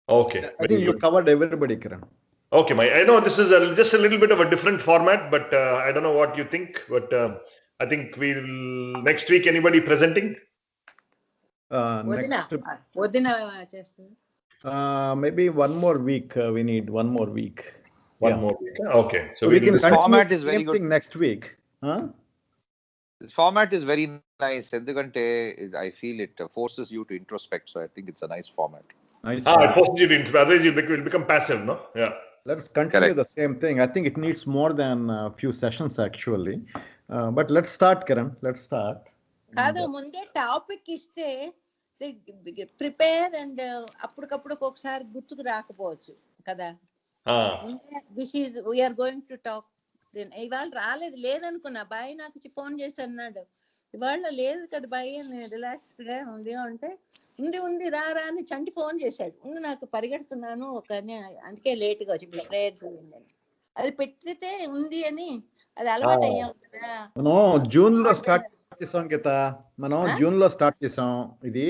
Okay. I think you covered everybody, Kiran. Okay, I know this is just a little bit of a different format, but I don't know what you think. But I think we'll next week. Anybody presenting? Next, చేస్తుంది. maybe one more week. We need one more week. One more week. Okay, so we we'll can do continue format the is very same good. thing next week. Huh? This format is very nice. ఎందుకంటే I feel it forces you to introspect. So I think it's a nice format. Nice. it forces you to introspect. Otherwise, you'll become passive, no? Yeah. Let's continue Correct. the same thing. I think it needs more than a few sessions actually. But let's start, Kiran. Let's start. కాదు ముందే topic ఇస్తే prepare and అప్పటికప్పుడు ఒకసారి గుర్తుకు రాకపోవచ్చు కదా. This is we're going to talk. ఇవాళ లేదనుకున్నా బాయ్ నాకు ఫోన్ చేసి అన్నాడు ఇవాళ లేదు కదా బాయ్ అని రిలాక్స్డ్ గా ఉంది అంటే ఉంది రా అని చంటి ఫోన్ చేశాడు. నాకు పరిగెడుతున్నాను అందుకే లేట్ గా వచ్చి ప్రేయర్స్ అది పెట్టితే ఉంది అని అది అలవాటు అయ్యాం కదా. జూన్ లో స్టార్ట్ చేసాం గీత. మనం జూన్ లో స్టార్ట్ చేసాం. ఇది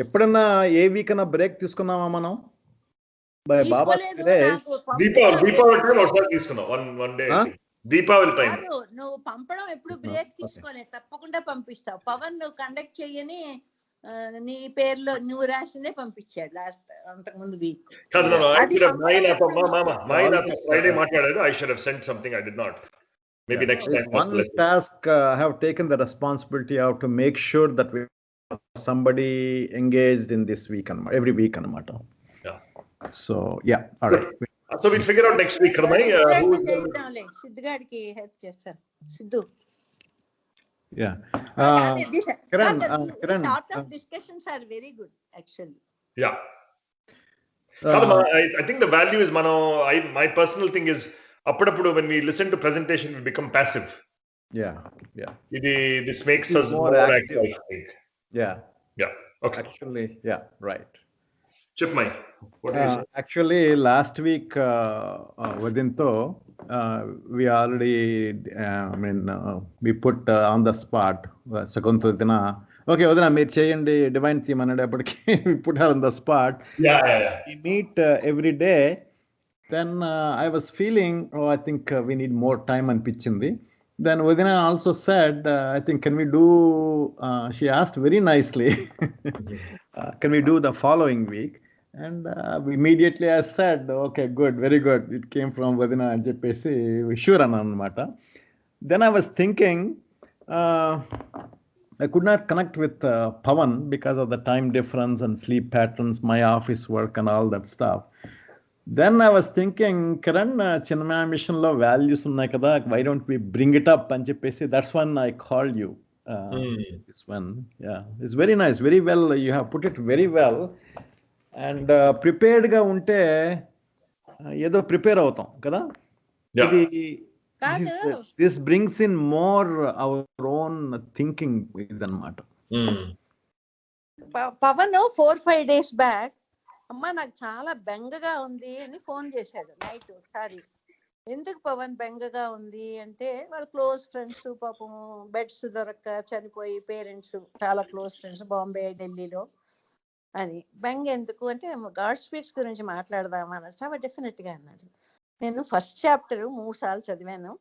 ఎప్పుడన్నా ఏ వీక్ అన్నా బ్రేక్ తీసుకున్నామా మనం? దీపావళి టైం నువ్వు పంపడం ఎప్పుడు బ్రేక్ తీసుకోలేదు. తప్పకుండా పంపిస్తావు. పవన్ నువ్వు కండక్ట్ చెయ్యని నీ పేరులో నువ్వు రాసిందే పంపించాడు లాస్ట్ అంతకుముందు వీక్. ఫ్రైడే మాట్లాడాడు. I should have sent something. I did not. Maybe next time. One task I have taken the responsibility of to make sure that we have somebody engaged in this week and every week anamata. Yeah. So yeah, all right. So we'll figure out next week. సిద్ధుగాడికి help చేస్తాను. Siddhu. Yeah. Kiran, sort of discussions are very good actually. Yeah. I think the value is my personal thing is appudu when we listen to presentation we become passive. Yeah. This makes us more active. Yeah. Okay. Actually, yeah, right. Chipmai, what do you say? Actually, last week Vadinto we already we put on the spot Sakuntadina. Okay, Vadina meer cheyandi divine theme anadappadiki we put her on the spot. Yeah. We meet every day. Then I was feeling I think we need more time anpichindi. Then Vadina also said I think can we do she asked very nicely can we do the following week? And immediately I said okay, good, very good. It came from Vadina and Jeppesi sure anamata. Then I was thinking I could not connect with Pawan because of the time difference and sleep patterns, my office work and all that stuff. Then I was thinking, Kiran, Chinmaya Mission lo values unnai kada, why don't we bring it up and Jeppesi? That's when I called you. This one, yeah, it's very nice, very well. You have put it very well. And prepared ga unte ఏదో prepare అవుతాం కదా. ఇది this brings in more our own thinking ఇదన్నమాట. Pawan 4-5 days back అమ్మ నాకు చాలా బెంగగా ఉంది అని ఫోన్ చేశాడు నైట్ ఒకసారి. ఎందుకు పవన్ బెంగగా ఉంది అంటే వాళ్ళ క్లోజ్ ఫ్రెండ్స్ పాపం బెడ్స్ దొరక్క చనిపోయి పేరెంట్స్ చాలా క్లోజ్ ఫ్రెండ్స్ బాంబే ఢిల్లీలో అని. బెంగ ఎందుకు అంటే గాడ్ స్పీక్స్ గురించి మాట్లాడదామా అన్నాడు. చాలా డెఫినెట్ గా అన్నాడు. నేను ఫస్ట్ చాప్టర్ 3 సార్లు చదివాను,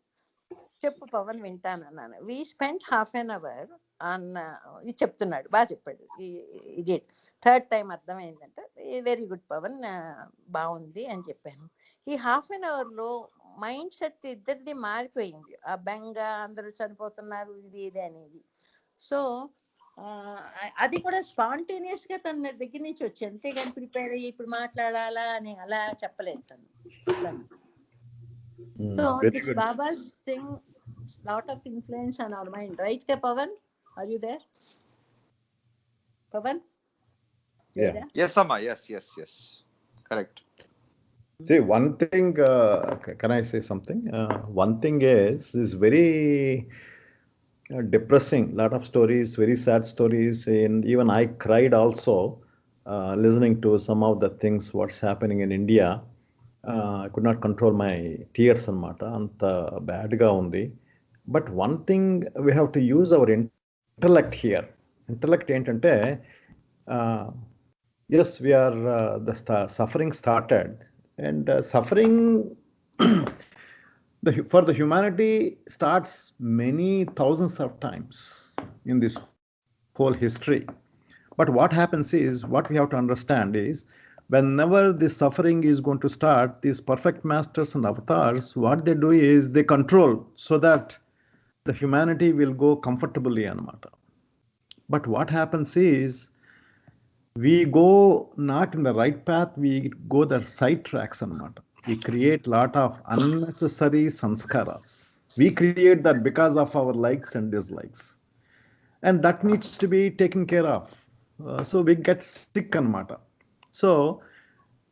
చెప్పు పవన్ వింటాను అన్నాను. వీ స్పెండ్ ½ an hour అన్న ఇది చెప్తున్నాడు, బాగా చెప్పాడు. ఇది థర్డ్ టైం అర్థమైందంటే వెరీ గుడ్ పవన్, బాగుంది అని చెప్పాను. ఈ ½ an hour లో మైండ్ సెట్ ఇద్దరిది మారిపోయింది. ఆ బెంగ, అందరూ చనిపోతున్నారు, ఇది అనేది. సో అది కూడా స్పాంటేనియస్ గా తన దగ్గర నుంచి వచ్చి, అంతేగాని ప్రిపేర్ అయ్యి ఇప్పుడు మాట్లాడాలా అని అలా చెప్పలేదు తను. So this babas thing lot of influence on our mind, right Pavan? Are you there, Pavan? Yeah. Yes amma, yes, correct. See, one thing can I say something? One thing is very depressing, lot of stories, very sad stories, and even I cried also listening to some of the things what's happening in India. I could not control my tears anamata, anta bad ga undi. But one thing we have to use our intellect here. Intellect ఏంటంటే Yes, we are suffering started, and suffering for the humanity starts many thousands of times in this whole history. But what happens is, what we have to understand is, whenever this suffering is going to start, these perfect masters and avatars, what they do is they control so that the humanity will go comfortably anamata. But what happens is, we go not in the right path, we go the side tracks anamata. We create lot of unnecessary sanskaras. We create that because of our likes and dislikes, and that needs to be taken care of. So we get sick anamata. So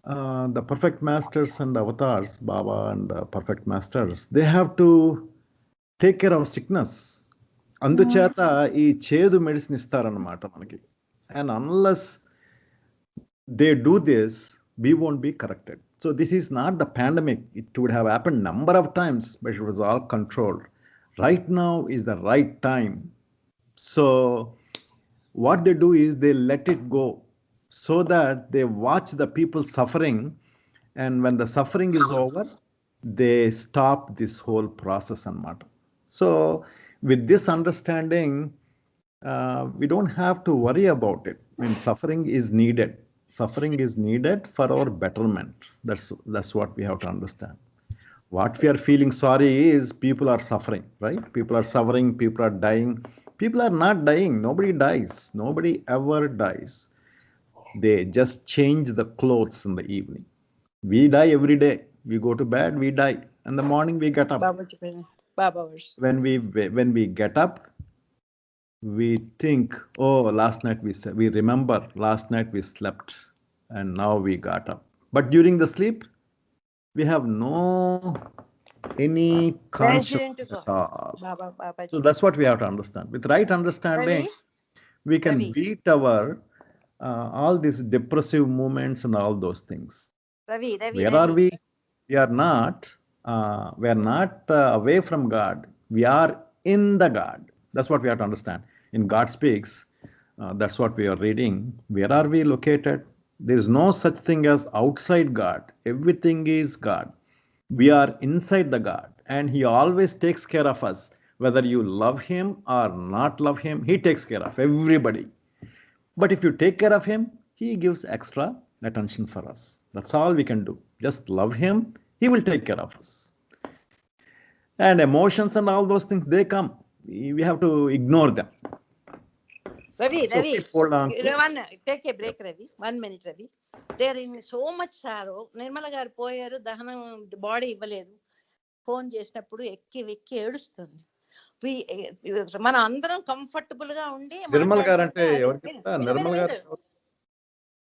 the perfect masters and avatars, Baba and perfect masters, they have to take care of sickness. అందుచేత ఈ చేదు medicine ఇస్తారన్నమాట మనకి. And unless they do this, we won't be corrected. So this is not the pandemic. It would have happened number of times, but it was all controlled. Right now is the right time. So what they do is they let it go so that they watch the people suffering, and when the suffering is over, they stop this whole process anamata. So with this understanding, we don't have to worry about it. I mean, suffering is needed. Suffering is needed for our betterment. That's what we have to understand. What we are feeling sorry is people are suffering, right? People are suffering, people are dying. People are not dying. Nobody dies. Nobody ever dies. They just change the clothes in the evening. We die every day. We go to bed, we die. In the morning, we get up. Baba verse. When we get up, we think, oh, last night we remember last night we slept and now we got up. But during the sleep, we have no any consciousness at all. Baba. So that's what we have to understand. With right understanding, we can Ravi. beat our all these depressive movements and all those things. Ravi. Where are we? We are not away from God. We are in the God. That's what we have to understand. In God Speaks, that's what we are reading. Where are we located? There is no such thing as outside God. Everything is God. We are inside the God, and He always takes care of us. Whether you love Him or not love Him, He takes care of everybody. But if you take care of Him, He gives extra attention for us. That's all we can do. Just love Him, He will take care of us. And emotions and all those things, they come. We have to ignore them. Ravi, hold on. Take a break, Ravi. 1 minute, Ravi. There is so much sorrow. Nirmala garu poyaru, dahanam body ఇవ్వలేదు. Phone చేసినప్పుడు ఎక్కి వెక్కి ఏడుస్తుంది. మన అందరం comfortable గా ఉండి నిర్మల్ గారు అంటే నిర్మల్ గారు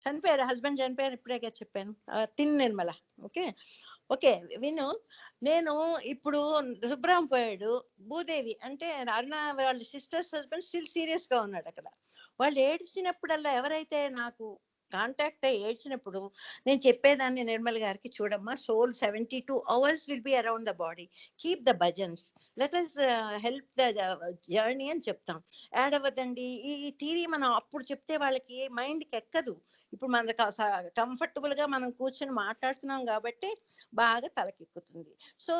చనిపోయారు, హస్బెండ్ చనిపోయారు, ఇప్పుడే చెప్పాను. తిన్ నిర్మల. ఓకే విను. నేను ఇప్పుడు సుబ్రహ్మ పోయాడు, భూదేవి అంటే అరుణ వాళ్ళ సిస్టర్స్ హస్బెండ్ స్టిల్ సీరియస్ గా ఉన్నాడు అక్కడ. వాళ్ళు ఏడ్చినప్పుడల్లా ఎవరైతే నాకు కాంటాక్ట్ అయ్యి ఏడ్చినప్పుడు నేను చెప్పేదాన్ని నిర్మల్ గారికి, చూడమ్మా, soul 72 hours will be around the body, keep the bhajans, let us help the journey అని చెప్తాం. యాడ్ అవ్వదండి. ఈ థీరీ మనం అప్పుడు చెప్తే వాళ్ళకి మైండ్కి ఎక్కదు. ఇప్పుడు మన కంఫర్టబుల్ గా మనం కూర్చొని మాట్లాడుతున్నాం కాబట్టి బాగా తలకెక్కుతుంది. So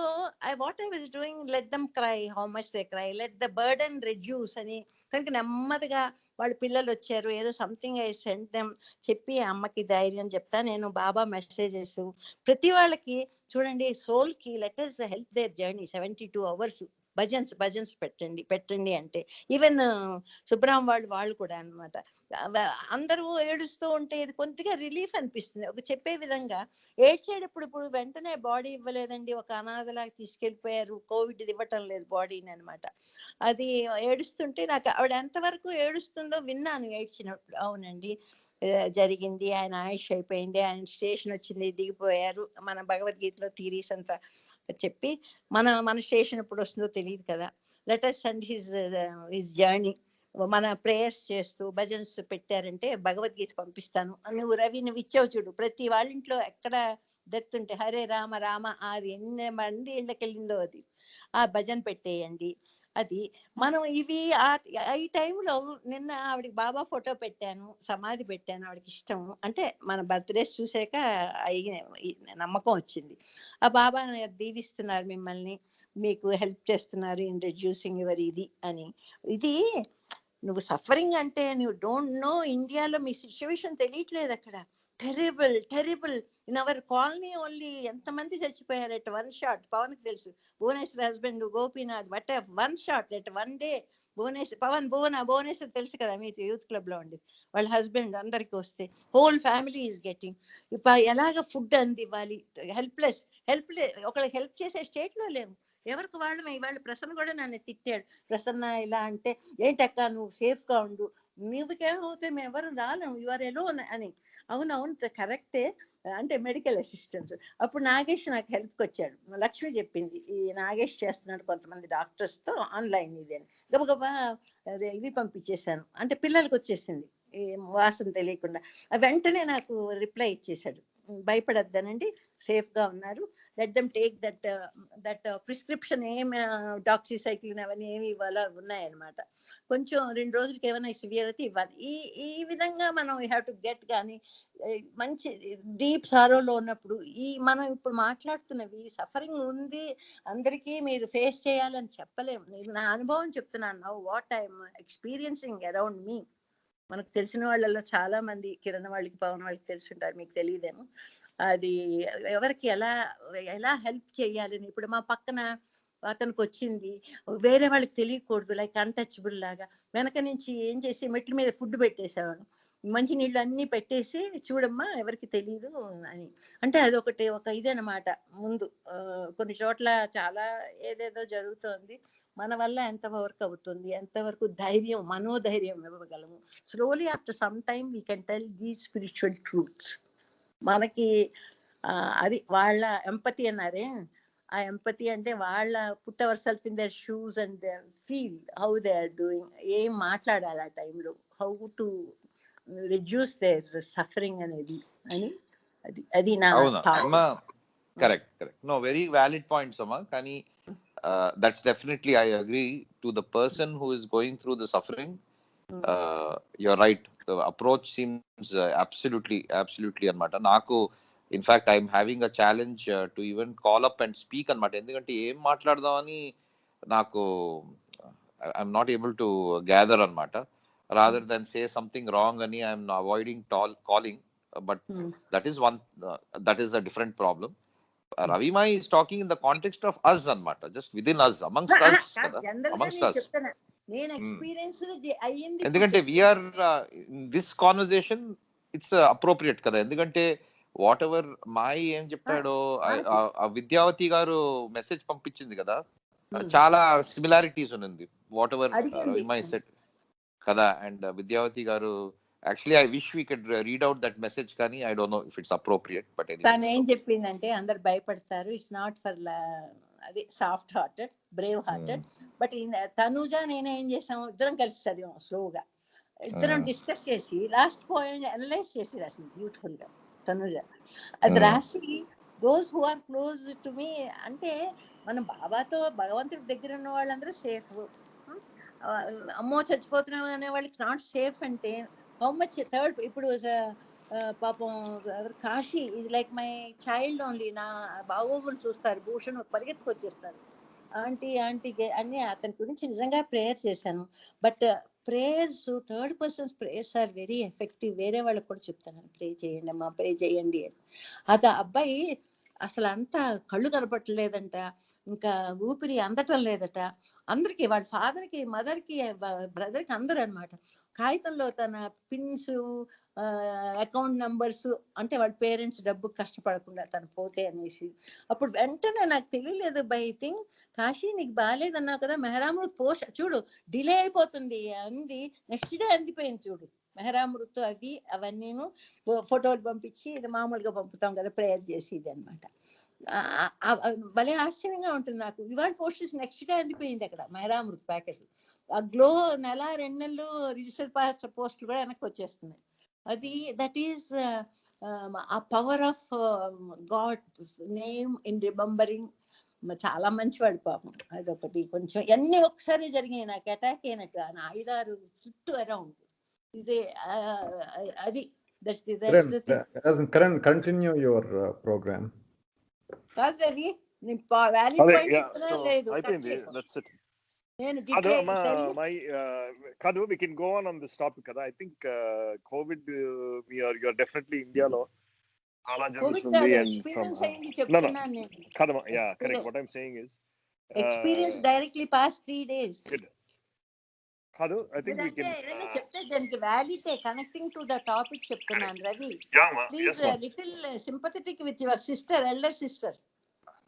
what I was doing, let them cry, how much they cry, let the burden reduce అని. కనుక నెమ్మదిగా వాళ్ళ పిల్లలు వచ్చారు, ఏదో సంథింగ్ ఐ సెంట్ దెమ్ చెప్పి అమ్మకి ధైర్యం చెప్తా. నేను బాబా మెసేజెస్ ప్రతి వాళ్ళకి, చూడండి, సోల్ కి let us help their journey 72 hours. Bhajans పెట్టండి అంటే ఈవెన్ సుబ్రహ్మ వాళ్ళు కూడా అనమాట. అందరూ ఏడుస్తూ ఉంటే ఇది కొద్దిగా రిలీఫ్ అనిపిస్తుంది. ఒక చెప్పే విధంగా ఏడ్చేటప్పుడు ఇప్పుడు వెంటనే బాడీ ఇవ్వలేదండి, ఒక అనాథలాగా తీసుకెళ్ళిపోయారు, కోవిడ్ ఇవ్వటం లేదు బాడీని అనమాట. అది ఏడుస్తుంటే నాకు ఆవిడ ఎంతవరకు ఏడుస్తుందో విన్నాను ఏడ్చినప్పుడు. అవునండి, జరిగింది, ఆయన ఆయుష్ అయిపోయింది, ఆయన స్టేషన్ వచ్చింది, దిగిపోయారు. మన భగవద్గీతలో థీరీస్ అంతా చెప్పి మన స్టేషన్ ఎప్పుడు వస్తుందో తెలియదు కదా, let us send his journey. మన ప్రేయర్స్ చేస్తూ భజన్స్ పెట్టారంటే భగవద్గీత పంపిస్తాను. నువ్వు రవి, నువ్వు ఇచ్చావు చూడు, ప్రతి వాళ్ళ ఇంట్లో ఎక్కడ డెత్ ఉంటే హరే రామ రామ, అది ఎన్ని మంది ఇళ్ళకెళ్ళిందో అది, ఆ భజన పెట్టేయండి. అది మనం ఇవి ఈ టైంలో నిన్న ఆవిడకి బాబా ఫోటో పెట్టాను, సమాధి పెట్టాను, ఆవిడకి ఇష్టం అంటే మన బర్త్డేస్ చూసాక ఈ నమ్మకం వచ్చింది. ఆ బాబా దీవిస్తున్నారు మిమ్మల్ని, మీకు హెల్ప్ చేస్తున్నారు ఇన్ రెడ్యూసింగ్ యువర్ ఇది అని. ఇది నువ్వు సఫరింగ్ అంటే నువ్వు డోంట్ నో, ఇండియాలో మీ సిచ్యువేషన్ తెలియట్లేదు అక్కడ. Terrible terrible in our colony only ఎంతమంది చచ్చిపోయారు ఎట్ వన్ షాట్. పవన్కి తెలుసు, Bhuvaneshwar husband Gopinath, but one shot at one day. Bhuvaneshwar తెలుసు కదా, మీ యూత్ క్లబ్ లో ఉండి వాళ్ళ హస్బెండ్ అందరికి వస్తే హోల్ ఫ్యామిలీ ఈజ్ గెటింగ్. ఇప్పుడు ఎలాగ ఫుడ్ అందివ్వాలి, హెల్ప్లెస్ ఒకళ్ళకి హెల్ప్ చేసే స్టేట్ లో లేవు, ఎవరికి వాళ్ళమే. ఇవాళ ప్రసన్న కూడా నన్ను తిట్టాడు, ప్రసన్న ఇలా అంటే ఏంటక్క నువ్వు సేఫ్ గా ఉండు, నువ్వుకేమవుతే మేము ఎవరు రాలేము, యువర్ ఎలోన్ అని. అవునవును కరెక్టే అంటే మెడికల్ అసిస్టెంట్స్. అప్పుడు నాగేష్ నాకు హెల్ప్కి వచ్చాడు, లక్ష్మి చెప్పింది ఈ నాగేష్ చేస్తున్నాడు కొంతమంది డాక్టర్స్ తో ఆన్లైన్ ఇది అని. గబగబా ఇవి పంపించేశాను, అంటే పిల్లలకి వచ్చేసింది ఈ వాసన తెలియకుండా. వెంటనే నాకు రిప్లై ఇచ్చేసాడు, భయపడద్దనండి, సేఫ్ గా ఉన్నారు, let them take that prescription, ఏమి డాక్సీసైక్లిన్ అవన్నీ ఏమి ఇవ్వాలో ఉన్నాయన్నమాట. కొంచెం 2 రోజులకి ఏమైనా సివియర్ అయితే ఇవ్వాలి. ఈ విధంగా మనం వీ హ్యావ్ టు గెట్. కానీ మంచి డీప్ సారోలో ఉన్నప్పుడు మనం ఇప్పుడు మాట్లాడుతున్నవి సఫరింగ్ ఉంది, అందరికీ మీరు ఫేస్ చేయాలని చెప్పలేము. నేను నా అనుభవం చెప్తున్నాను, now what I'm experiencing around me. మనకు తెలిసిన వాళ్ళలో చాలా మంది, కిరణ్ వాళ్ళకి పవన్ వాళ్ళకి తెలిసి ఉంటారు, మీకు తెలియదేమో. అది ఎవరికి ఎలా హెల్ప్ చేయాలని. ఇప్పుడు మా పక్కన అతనికి వచ్చింది, వేరే వాళ్ళకి తెలియకూడదు, లైక్ అన్టచబుల్ లాగా వెనక నుంచి ఏం చేసి మెట్ల మీద ఫుడ్ పెట్టేసేవాడు, మంచి నీళ్ళు అన్ని పెట్టేసి చూడమ్మా ఎవరికి తెలియదు అని. అంటే అదొకటి ఒక ఇదనమాట. ముందు కొన్ని చోట్ల చాలా ఏదేదో జరుగుతోంది, మన వల్ల ఎంతవరకు అవుతుంది, ఎంతవరకు మనోధైర్యం ఇవ్వగలము. Slowly after some time we can tell these spiritual truths. మనకి అది వాళ్ళ ఎంపతి అన్నారే, ఆ ఎంపతి అంటే వాళ్ళ put our self in their shoes and feel how they are doing. ఏం మాట్లాడాలి ఆ టైంలో, how to reduce their suffering అనేది అని. అది నా correct. No, very valid points అమ్మా. కానీ that's definitely, I agree to the person who is going through the suffering. You're right, the approach seems absolutely anamata. Naku in fact I'm having a challenge to even call up and speak anamata. Endukante em maatladadam ani naku I'm not able to gather anamata. Rather than say something wrong ani I'm avoiding calling, but that is one that is a different problem. Ravima is talking in the context of us anamata, just within us, amongst us. నేను experience అయ్యింది. ఎందుకంటే we're in this conversation it's appropriate కదా. ఎందుకంటే what ever మాయి ఏం చెప్పాడో, ఆ విద్యావతి గారు మెసేజ్ పంపించింది కదా, చాలా సిమిలారిటీస్ ఉంది వాట్ ఎవర్ రవిమా సెడ్ కదా. And Vidyavathi garu actually I wish we could read out that message, కానీ I don't know if it's appropriate. But తను ఏం చెప్పిందంటే, అందరు భయపడతారు, ఇట్స్ నాట్ ఫర్ అది soft hearted, brave hearted. But Tanuja నేనేం చేసాము, ఇద్దరం కలిసి చదివాం స్లోగా, ఇద్దరం డిస్కస్ చేసి లాస్ట్ పాయింట్ అనలైజ్ చేసి రాసింది బ్యూటిఫుల్ గా తనుజ. అది రాసి those who are close to me, అంటే మనం బాబాతో భగవంతుడి దగ్గర ఉన్న వాళ్ళందరూ సేఫ్, అమ్మో చచ్చిపోతున్నాం అనే వాళ్ళకి నాట్ సేఫ్. అంటే హౌ మచ్ థర్డ్, ఇప్పుడు పాపం కాశీ ఇది లైక్ మై చైల్డ్ ఓన్లీ, నా బాగోగులు చూస్తారు, భూషణ్ పరిగెత్తుకు వచ్చేస్తారు, ఆంటీ అన్ని అతని గురించి నిజంగా ప్రేయర్ చేశాను. But prayers, third persons prayers are very effective. వేరే వాళ్ళకి కూడా చెప్తాను, ప్రే చేయండి అమ్మా, ప్రే చేయండి అని. అది అబ్బాయి అసలు అంతా కళ్ళు కనపట్టలేదంట, ఇంకా ఊపిరి అందటం లేదట. అందరికి, వాళ్ళ ఫాదర్కి, మదర్కి, బ్రదర్కి, అందరు అనమాట. కాగితంలో తన పిన్స్, అకౌంట్ నంబర్స్, అంటే వాళ్ళ పేరెంట్స్ డబ్బు కష్టపడకుండా తను పోతే అనేసి. అప్పుడు వెంటనే నాకు తెలియలేదు, బై థింక్ కాశీ నీకు బాగాలేదన్నావు కదా, మెహరామృత్ పోస్ట్ చూడు డిలే అయిపోతుంది అంది, నెక్స్ట్ డే అందిపోయింది చూడు మెహరామృత్ అవన్నీను ఫోటోలు పంపించి, ఇది మామూలుగా పంపుతాం కదా ప్రేయర్ చేసి ఇది అనమాట. భలే ఆశ్చర్యంగా ఉంటుంది నాకు. ఇవాళ పోస్ట్ చేసి నెక్స్ట్ డే అందిపోయింది అక్కడ మెహరామృత్ ప్యాకెట్లు. ఆ గ్లో 1-2 నెలలు రిజిస్టర్ పోస్టులు కూడా వెనక్కి వచ్చేస్తున్నాయి. అది దట్ ఈస్ ఆ power of God name in remembering చాలా మంచివాడు పాపం. అదొకటి కొంచెం అన్ని ఒకసారి జరిగాయి నాకు అటాక్ అయినట్టు 5-6 చుట్టూ అరౌండ్ ఇదే అది Karan, continue your program. కాదు అది వ్యాలిడ్ పాయింట్ చెప్తున్నా లేదు. That's it. నేను Kadu, we can go on this topic kada. I think COVID you are definitely India lo ala jagutundi and experience from అయింది చెప్తున్నాను నేను. Kadu, yeah, correct. What I'm saying is experience directly pass 3 days. Kadu, I think we can ఏదైనా చెప్తే దానికి వ్యాలిడే connecting to the topic చెప్తున్నాను Ravi. yeah ma, please yes ma. Little sympathetic with your sister, elder sister.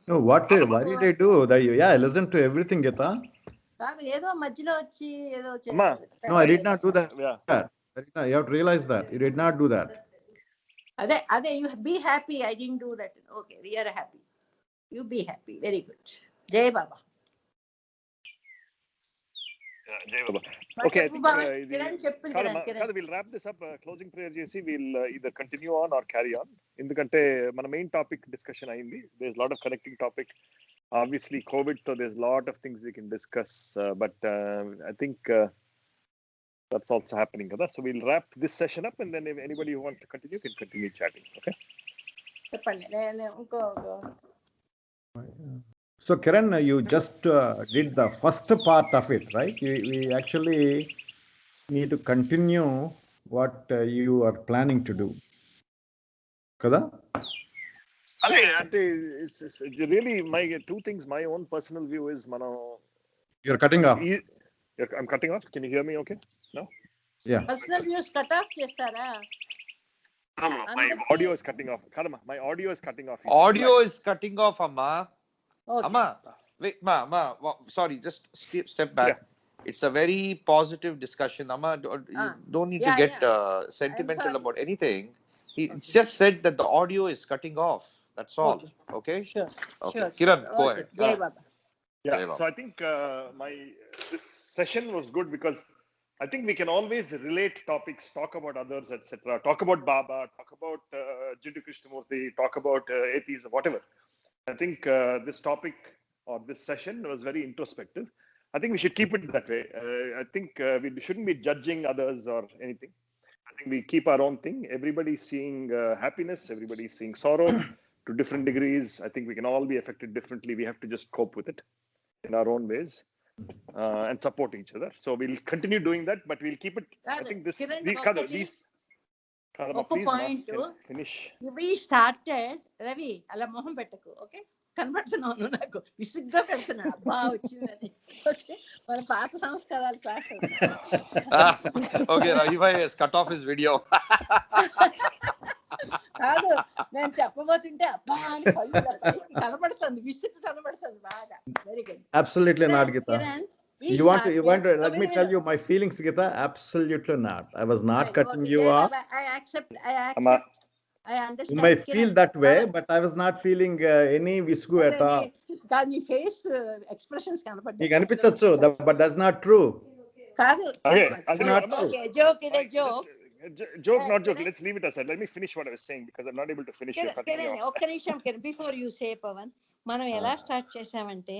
No, why did I do that? Yeah, I listened to everything, Gita. కాదు ఏదో మధ్యలో వచ్చి ఏదో Amma. No, I did not do that. Yeah. You have to realize that. You did not do that. అదే you be happy. I didn't do that. Okay, we are happy. You be happy. Very good. Jai Baba. Jai Baba. Okay, I think Kiran చెప్పు Kadu, we'll wrap this up. Closing prayer చేసి we'll either continue on or carry on. ఎందుకంటే మన main topic discussion అయింది. There's a lot of connecting topic. Obviously COVID, so there's a lot of things we can discuss, but I think that's also happening kada. So we'll wrap this session up, and then if anybody who wants to continue can continue chatting. Okay, చెప్పండి. నేను ఇంకో So Kiran, you just did the first part of it, right? We actually need to continue what you are planning to do. Kada? it's really my two things. My own personal view is mano. You're cutting off. I'm cutting off. Can you hear me? Okay. No. Yeah. Personal views cut off చేస్తారా? No, my audio is cutting off. Kadama, my audio is cutting off. Audio is cutting off, Amma. Okay. Amma, wait, ma, sorry, just step back. Yeah. It's a very positive discussion, Amma. You don't need to Yeah, get yeah. sentimental sorry. about anything. It's just said that the audio is cutting off. That's all. Okay. Sure. Okay. Sure. Kiran, go Okay. ahead. జై బాబా. Yeah. Jai Baba. So I think this session was good because I think we can always relate topics, talk about others, etc. Talk about Baba, talk about Jiddu Krishnamurti, talk about atheism, whatever. I think this topic or this session was very introspective. I think we should keep it that way. I think we shouldn't be judging others or anything. I think we keep our own thing. Everybody's seeing happiness, everybody's seeing sorrow to different degrees. I think we can all be affected differently. We have to just cope with it in our own ways and support each other. So we'll continue doing that, but we'll keep it. I think this. Kadama, please finish. We started, Ravi, అలా మొహం పెట్టకు. Okay, కనబడుతున్నాను, నాకు విసుగ్గా పెడుతున్నా. అబ్బా వచ్చిందని. Okay, మన పాత సంస్కారాలు class. Okay, Ravi bhai has cut off his video. కాదు, నేను చెప్పబోతుంటే అబ్బా అని కనబడుతుంది, విసుగు కనబడుతుంది బాగా. Very good. Absolutely not, Gita. You want to let me tell you my feelings, Gita? Absolutely not. I was not cutting you off. I accept. I understand. You may feel that way, but I was not feeling any visgu at all. మీ face expressions కనపడ్డాయి. మీకు అనిపించచ్చు, but that's not true. కాదు. Okay, joke ఇదే joke. Joke, not joke. Let's leave it aside. Let me finish what I was saying because I'm not able to finish your cutting off. ఒక్క నిమిషం before you say Pawan, మనం ఎలా start చేసామంటే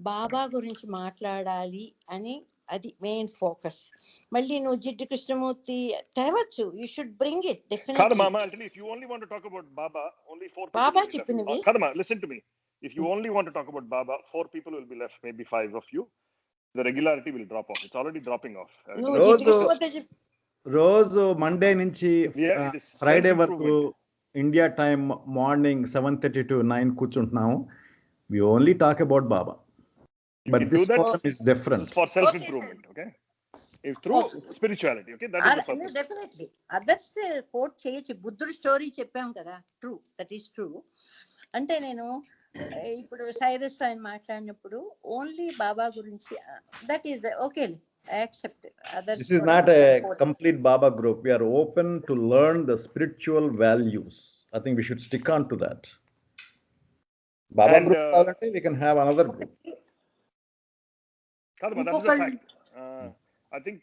బాబా గురించి మాట్లాడాలి అని, అది మెయిన్ ఫోకస్. మళ్ళీ నువ్వు జిడ్డు కృష్ణమూర్తి తేవచ్చు, you should bring it definitely. Kadama, I'll tell you, if you only want to talk about Baba, only 4 people. Baba చెప్పింది. Kadama, listen to me. If you only want to talk about Baba, 4 people will be left, maybe 5 of you. The regularity will drop off. It's already dropping off. నువ్వు జిడ్డు కృష్ణమూర్తి రోజు Monday నుంచి Friday వరకు India time morning 7:30 to 9 కూర్చుంటున్నాము. We only talk about Baba. But this forum is different. This is for self-improvement, okay? If through spirituality, okay? That is the purpose. Definitely. That's the quote చేయొచ్చు. బుద్ధుడు story చెప్పాం కదా. True, that is true. అంటే నేను ఇప్పుడు Cyrus ఆయన మాట్లాడినప్పుడు only బాబా గురించి, that is okay, I accept it. Others, this is not a complete Baba group. We are open to learn the spiritual values. I think we should stick on to that. Baba group, we can have another group. Kadama, that's the fact. I think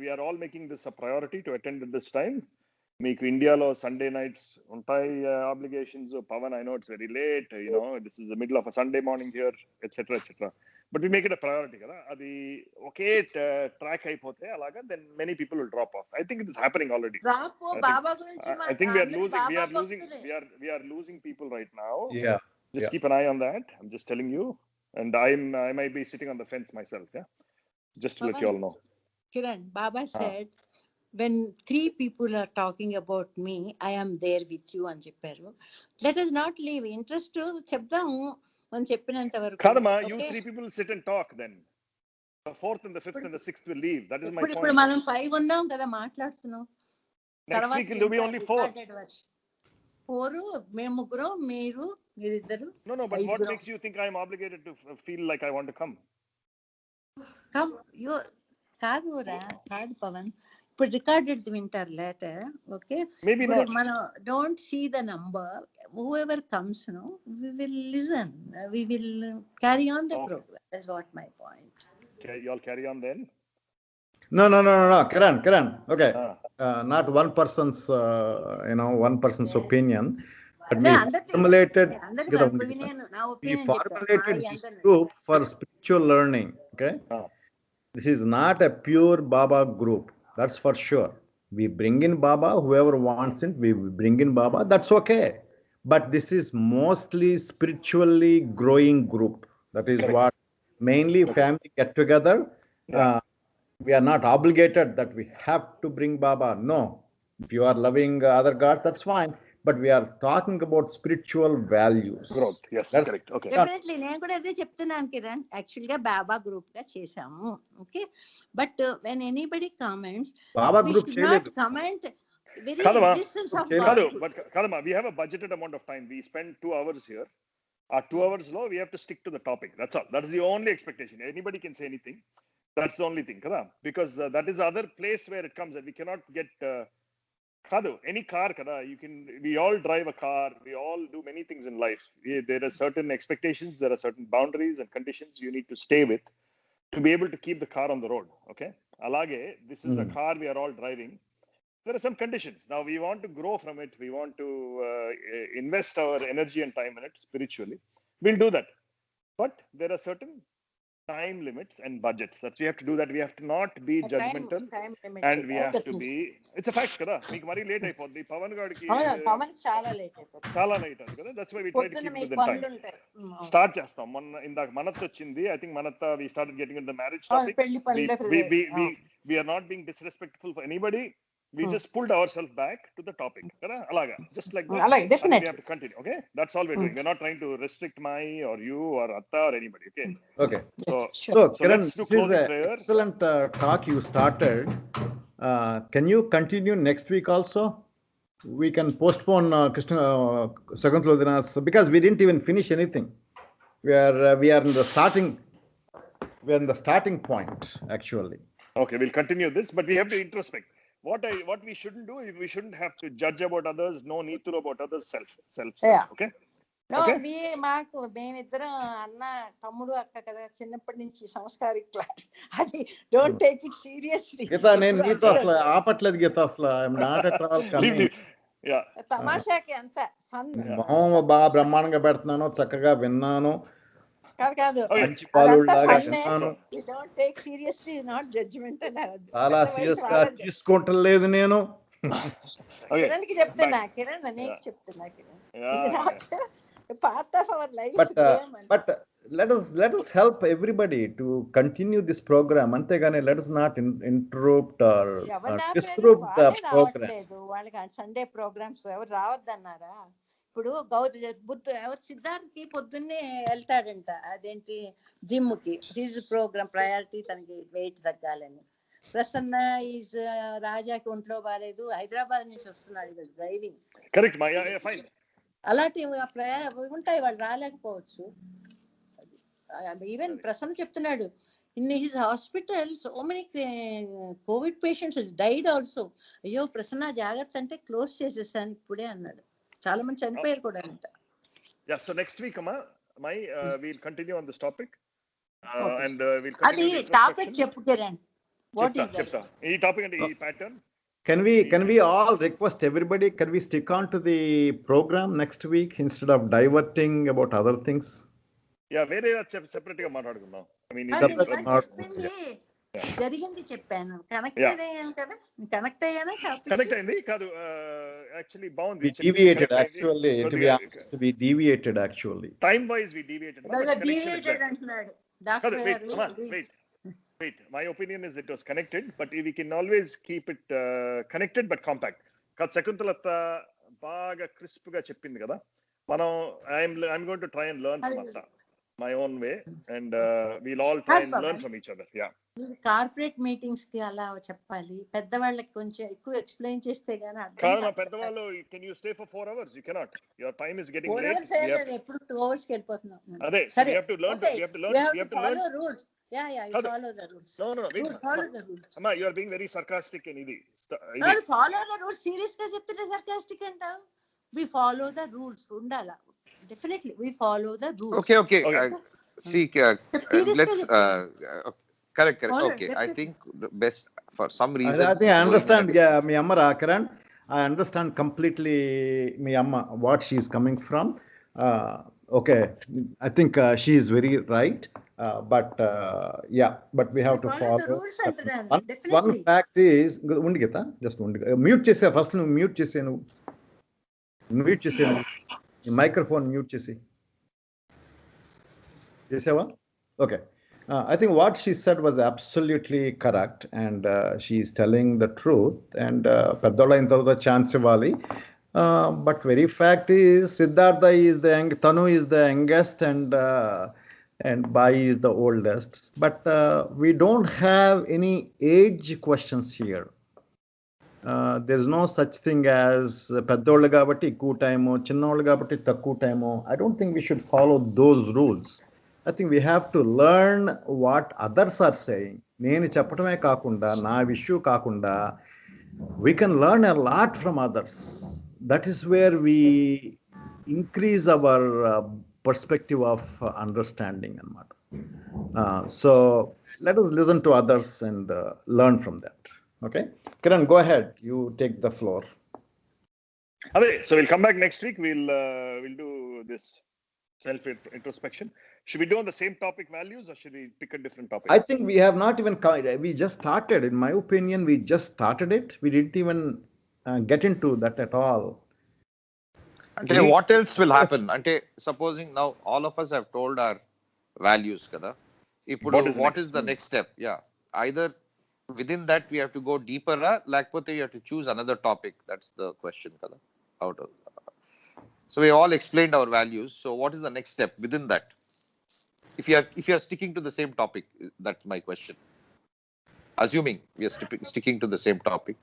we are all making this a priority to attend at this time. మీకు ఇండియాలో Sunday nights ఉంటాయి obligations. Pavan, I know it's very late, this is the middle of a Sunday morning here, etcetera. But we make it a priority కదా. అది ఒకే track అయిపోతే అలాగా then many people will drop off. I think it is happening already. Baba గురించి I think we are losing people right now. Yeah. Just keep an eye on that. I'm just telling you, and I might be sitting on the fence myself. Yeah, just to let you all know. Kiran, Baba said, when 3 people are talking about me, I am there with you అని చెప్పారు. Let us not leave interest చెప్దాము మనం చెప్పినంత వరకు. Kadama, you 3 people sit and talk then. The 4th and the 5th and the 6th will leave. That is my point. ఇప్పుడు మనం 5 ఉన్నాం కదా మాట్లాడుతున్నాం. Next week will be only 4. 4 మేము ముగ్గురం, మీరిద్దరు. No, but what makes you think I am obligated to feel like I want to come? Come, కాదు పవన్, ఇప్పుడు రికార్డెడ్ వింటారు లేటర్. Okay, Maybe not. మనం don't see the number, whoever comes, we will listen, we will carry on the program. That's what my point. Okay, you all carry on then. No, Kiran. Okay, not one person's, one person's opinion, but we formulated this group for spiritual learning. Okay, this is not a pure Baba group. That's for sure. We bring in Baba, whoever wants it, we bring in Baba. That's okay. But this is mostly spiritually growing group. That is what mainly family get together. We are not obligated that we have to bring Baba. No, if you are loving other gods, that's fine. But we are talking about spiritual values. Growth. Yes, That's correct. Okay. Definitely, నేను కూడా అదే చెప్తున్నాను Kiran. Actual గా బాబా group గా చేసాము. Okay, but when anybody comments, Baba we group should not చేయలేదు. comment very Kadama, existence of Baba group. But Kadama, we have a budgeted amount of time. We spend 2 hours here. Our 2 hours low, we have to stick to the topic. That's all. That is the only expectation. Anybody can say anything. That's the only thing, kada? Because that is the other place where it comes, and we cannot get any car, kada. We all drive a car. We all do many things in life. There are certain expectations. There are certain boundaries and conditions you need to stay with to be able to keep the car on the road. Okay, alage, this is a car we are all driving. There are some conditions. Now we want to grow from it. We want to invest our energy and time in it spiritually. We'll do that, but there are certain time limits and budgets that we have to do that. We have to not be judgmental, time limit, and we have to be, it's a fact kada. Meeku mari late అయిపోద్ది. పవన్ గారికి పవన్ చాలా late అయిపోతుంది. చాలా late అవుతుంది కదా. That's why we try to keep with the time. Start చేస్తాం. ఇందాక మనత్ వచ్చింది. I think Manat we started getting in the marriage topic. we are not being disrespectful for anybody. We just pulled ourselves back to the topic kada. Alaga, just like that. Alaga, definitely. We have to continue. Okay, that's all we're doing. We're not trying to restrict my or you or Atta or anybody. Okay. Okay. So Kiran, let's do this is closing an prayer. excellent talk you started. Can you continue next week also? We can postpone Krishna Sakuntala, because we didn't even finish anything. We are in the starting. We are in the starting point actually. Okay, we'll continue this, but we have to introspect. What we shouldn't do is we shouldn't have to judge about others. No need to know about others. Self. Yeah. Okay. No, Okay. మాకు మేమిద్దరం అన్న తమ్ముడు అక్క కదా, చిన్నప్పటి నుంచి సంస్కారిక్ class. అది don't take it seriously. Geetha, నేను నీతో అసలు ఆపట్లేదు గీత. అసలు I'm not at all coming. తమాషాకి అంత ఫన్. మొహం బాగా బ్రహ్మాండంగా పెడుతున్నాను, చక్కగా విన్నాను. కాదు మంచి పాలులాగా విన్నాను. Don't take seriously, not judgemental. చాలా సీరియస్ గా తీసుకుంటలేదు నేను. కిరణ్ కి చెప్తున్నా, కిరణ్ అనేక చెప్తున్నా. Kiran part of our life. But let us help everybody to continue this program. Antegane, let us not interrupt or disrupt the program. వాళ్ళకి సండే ప్రోగ్రామ్స్ ఎవరు రావద్దన్నారా? ఇప్పుడు ఎవరు సిద్ధార్థకి పొద్దున్నే వెళ్తాడంట, అదేంటి జిమ్ కి. హిజ్ ప్రోగ్రామ్ ప్రయారిటీ తనకి వెయిట్ తగ్గాలని. ప్రసన్న ఈజ్ రాజాకి ఒంట్లో బాగాలేదు, హైదరాబాద్ నుంచి వస్తున్నాడు డ్రైవింగ్. కరెక్ట్. ఫైన్. అలాంటి ఉంటాయి, వాళ్ళు రాలేకపోవచ్చు. ఈవెన్ ప్రసన్న చెప్తున్నాడు, in his hospital so many Covid patients died also. అయ్యో ప్రసన్న జాగ్రత్త అంటే క్లోజ్ చేసేసాను ఇప్పుడే అన్నాడు. చాలా మంది చనిపోయారు కూడా అంట. Yeah, so next week we'll continue on this topic, and we'll అది continue టాపిక్ చెప్పు కిరణ్. వాట్ ఈస్ చెప్తా. ఈ టాపిక్ అంటే ఈ pattern Can we all request everybody? Can we stick on to the program next week instead of diverting about other things? వేరే separate గా మాట్లాడుకుందాం. I mean, నేను separate ఇలా not- చెప్పింది Yeah. జరిగింది చెప్పాను, కనెక్టెడ్ అయ్యాను కదా, కనెక్ట్ అయ్యానా కనెక్ట్ అయింది కాదు, యాక్చువల్లీ బాగుంది. We deviated actually. To be honest, we deviated actually. Time wise we deviated. Deviated అంటున్నాడు డాక్టర్ గారు. Wait, my opinion is it was connected, but we can always keep it connected but compact. Because Sakuntalata baga crisp ga cheppindi kada. Manam I'm going to try and learn from Atta my own way, and we'll all try and learn from each other. Yeah. Corporate meetings కి అలా చెప్పాలి, పెద్దవాళ్ళకి కొంచెం ఎక్కువ explain చేస్తే గానీ అర్థం కాదు కాదు. పెద్దవాళ్ళు, can you stay for 4 hours? You cannot. Your time is getting 4 late. hours అయ్యేది, ఎప్పుడు 2 hours కి వెళ్ళిపోతున్నాం. అదే, సరే, we have to learn. okay, We have to learn. We have to learn. follow rules. Yeah, you Kaadu. follow the rules. No. You follow the rules. Amma, you are being very sarcastic and idi. కాదు, follow the rules. Serious గా చెప్తుంటే sarcastic అంటావు. We follow the rules. ఉండాల. Definitely we follow the rules. Okay. Okay. See, let's correct. Follow, Okay, I definitely. think the best for some reason. I think I understand. Yeah, mi amma Karan, I understand completely mi amma what she is coming from. Okay, I think she is very right. But but we have to Follow the follow. rules అంటున్నాను. One Definitely. fact is, undi geta, just undi. Mute chese first. Nu mute chese nu. Mute chese nu. Microphone mute chese. Cheseva? Okay. I think what she said was absolutely correct, and she is telling the truth. And Peddola into the chance valley. But very fact is, Siddhartha is the Tanu is the youngest, and Bai is the oldest. But we don't have any age questions here. There is no such thing as Peddola gabatti ekku time, Chinnolla gabatti takku time. I don't think we should follow those rules. I think we have to learn what others are saying. నేను చెప్పడమే కాకుండా, నా విషయం కాకుండా, we can learn a lot from others. That is where we increase our perspective of understanding అన్నమాట. So let us listen to others and learn from that. Okay, Kiran, go ahead. You take the floor. So we'll come back next week. We'll do this self introspection. Should we do on the same topic, values, or should we pick a different topic? I think we have not even we just started. In my opinion, we just started it. We didn't even get into that at all. Ante what else will happen? Ante supposing now all of us have told our values kada. Ippudu what is the next step? Yeah, either within that we have to go deeper, lakapothe you have to choose another topic. That's the question kada. Out of so we all explained our values. So what is the next step within that? If you are sticking to the same topic, that's my question. Assuming we are sticking to the same topic.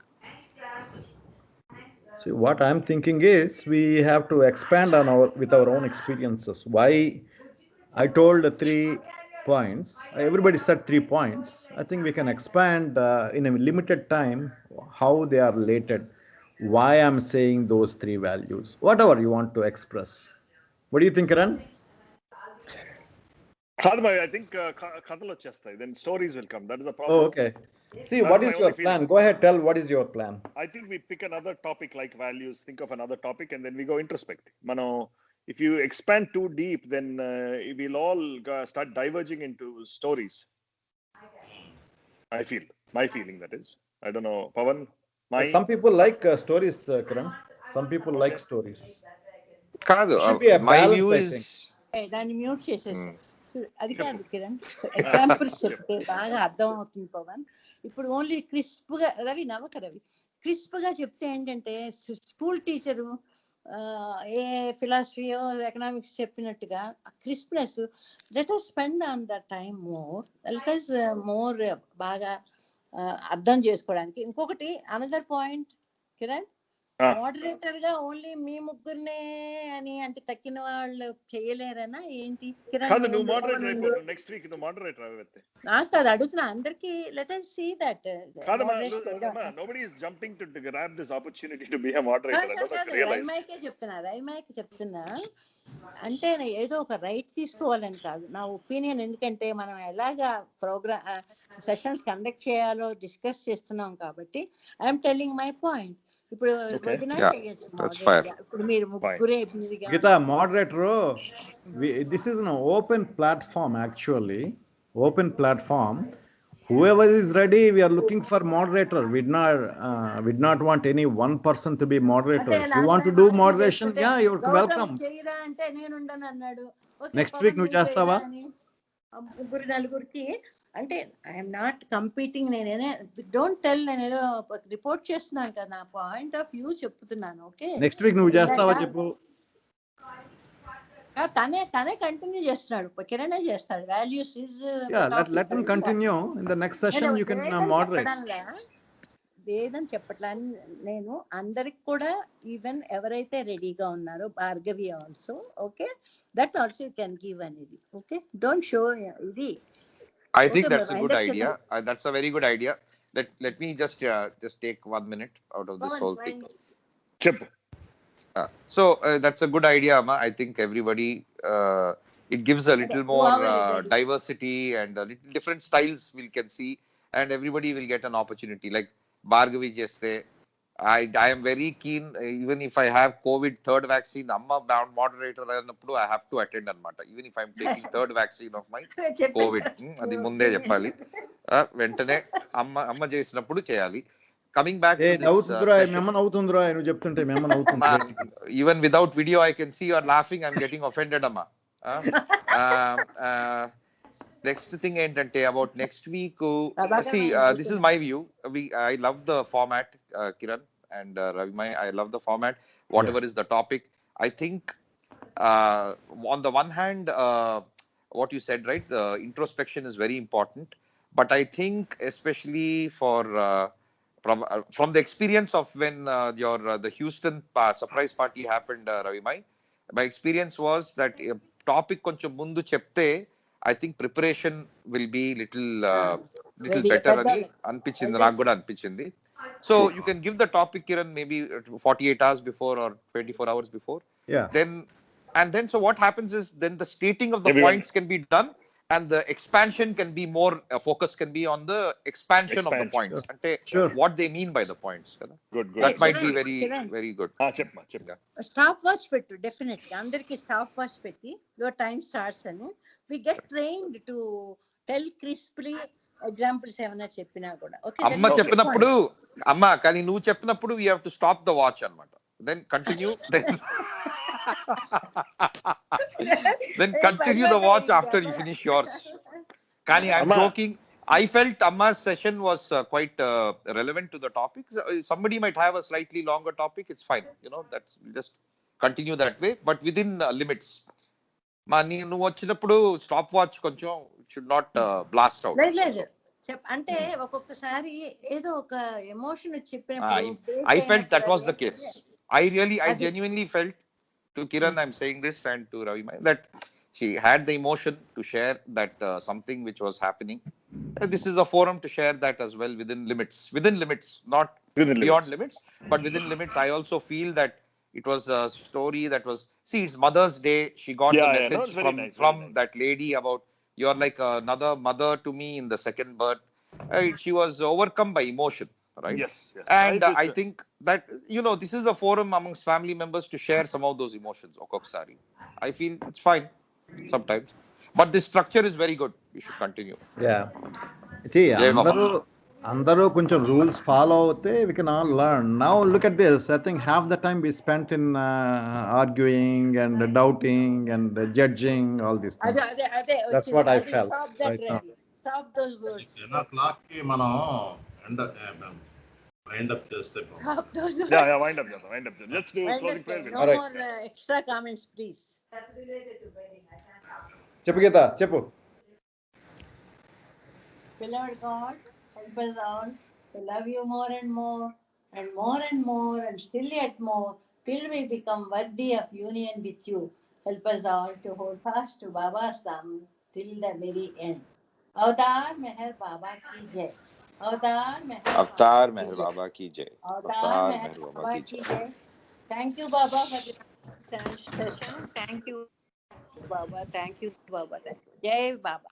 See, what I'm thinking is we have to expand on with our own experiences. Why I told 3 points. Everybody said 3 points. I think we can expand in a limited time how they are related. Why I'm saying those 3 values. Whatever you want to express. What do you think, Karan? I think కథలు వచ్చేస్తాయి. Then stories will come. That is the problem. Oh, okay. See, what is your plan? Go ahead, tell what is your plan. I think we pick another topic like values, think of another topic, and then we go introspect. If you expand too deep, then we'll all start diverging into stories. My feeling that is. I don't know, Pawan. Some people like stories, Karan. Some people like stories. Kaadu, Should be a my balance, view I is think. దాన్ని mute చేసేసి అది కాదు Kiran, examples చెప్తే బాగా అర్థం అవుతుంది పవన్. ఇప్పుడు only crisp గా రవి క్రిస్ప్ గా చెప్తే ఏంటంటే, స్కూల్ టీచరు ఏ ఫిలాసఫీయో ఎకనామిక్స్ చెప్పినట్టుగా crispness, let us spend on the time more బాగా అర్థం చేసుకోవడానికి. ఇంకొకటి అనదర్ పాయింట్ కిరణ్, మోడరేటర్ గా ఓన్లీ మీ ముగ్గురినే అని అంటే తక్కిన వాళ్ళు చేయలేరనా ఏంటి కిరణ్? నెక్స్ట్ వీక్ నువ్వు మోడరేటర్ అవైతే నాకు కాదు అడుగుతున్నా, అందరికి let us see that. nobody is jumping to grab this opportunity to be a moderator. రైమాయికే చెప్తున్నా అంటే ఏదో ఒక రైట్ తీసుకోవాలని కాదు నా ఒపీనియన్. ఎందుకంటే మనం ఎలాగా సెషన్స్ కండక్ట్ చేయాలో డిస్కస్ చేస్తున్నాం కాబట్టి ఐఎమ్ టెల్లింగ్ మై పాయింట్. ఇప్పుడు వదిన చేయొచ్చు మోడరేట్ గా. ఇప్పుడు మీరు ముగ్గురే బిజీగా Gita, moderator, this is an open platform actually. Open platform. Whoever is ready, we are looking for moderator. We not want any one person to be moderator. If you want to do moderation, yeah, you're welcome. చేయరా అంటే నేను ఉండను అన్నాడు. Next week నువ్వు చేస్తావా? ముగ్గురు నలుగురికి అంటే ఐఎమ్ నాట్ కంపీటింగ్. నేనే డోంట్ టెల్, నేను ఏదో రిపోర్ట్ చేస్తున్నాను కదా, నా పాయింట్ ఆఫ్ వ్యూ చెప్తున్నాను. ఓకే, నెక్స్ట్ వీక్ నువ్వు చేస్తావా చెప్పు. తనే కంటిన్యూ చేస్తున్నాడు, కిరణే చేస్తాడు. Values is let him continue in the next session. You can moderate. లేదని చెప్పట్లా. నేను అందరికి కూడా ఈవెన్ ఎవరైతే రెడీగా ఉన్నారో, Bhargavi also, okay, that also you can give అనేది. ఓకే, డోంట్ షో ఇది. I think that's a good idea. That's a very good idea. Let me just take 1 minute out of this whole thing. Chip. So that's a good idea, Amma. I think everybody, it gives a little more diversity and a little different styles we can see, and everybody will get an opportunity. Like Bhargavi just I am very keen, even if I have COVID third vaccine, Amma moderator annappudu I have to attend anamata, even if I am taking third vaccine of my COVID. Adi munde cheppali, ventane amma chesinappudu cheyali. Coming back to this even without video I can see you are laughing. I'm getting offended, Amma. Next thing ఏంటంటే about next week, see, this is my view. I love the format, Kiran and Ravimai. I love the format, whatever is the topic. I think on the one hand, what you said, right, the introspection is very important, but I think especially for from the experience of when the Houston surprise party happened, Ravimai, my experience was that topic koncham mundu chepte I think preparation will be little better ani anpichindi, naaku kuda anpichindi. So you can give the topic, Kiran, maybe 48 hours before or 24 hours before. Then so what happens is then the stating of the points can be done, and the expansion can be more, focus can be on the expansion of the points. What they mean by the points. Good. That might be very, very good. Chepma. Stop watch pettu, definitely. Andariki stop watch petti, your time starts ani. We get trained to tell crisply examples ఏమైనా చెప్పినా కూడా. Okay, అమ్మ చెప్పినప్పుడు, అమ్మ కానీ నువ్వు చెప్పినప్పుడు we have to stop the watch అన్నమాట. Then continue, then continue the watch after you finish yours. Kani, I'm joking. I felt Amma's session was quite relevant to the topic. Somebody might have a slightly longer topic. It's fine. That's just continue that way, but within limits. నువ్వు వచ్చినప్పుడు stop watch కొంచెం should not blast out. లేదు అంటే ఒక్కొక్కసారి ఏదో ఒక emotion చెప్పినప్పుడు I felt that was the case. I genuinely felt, to Kiran I'm saying this, and to Ravimai, that she had the emotion to share that something which was happening. This is a forum to share that as well within limits, not beyond limits, but within limits. I also feel that it was a story that was, see, it's Mother's Day. She got the message from that lady about, you're like another mother to me in the second birth. She was overcome by emotion, right? Yes. And I think that, this is a forum amongst family members to share some of those emotions. Okoksari, I feel it's fine sometimes, but this structure is very good. We should continue. See, అందరూ కొంచెం rules follow అవుతే we can all learn. Now look at this. I think half the time we spent in arguing and doubting and judging, all these things. That's what I felt. Stop those words. Clock కి మనం wind up చేస్తే Stop those words. Yeah, wind up. Let's do closing prayer. No more extra comments, please. చెప్పు గీత, చెప్పు. Beloved God, help us all to love you more and more and more and more and still yet more till we become worthy of union with you. Help us all to hold fast to Baba's Dham till the very end. Avtar Meher Baba ki jai. Avtar Meher Baba ki jai. Thank you, Baba, for this session. Thank you, Baba. Jai Baba.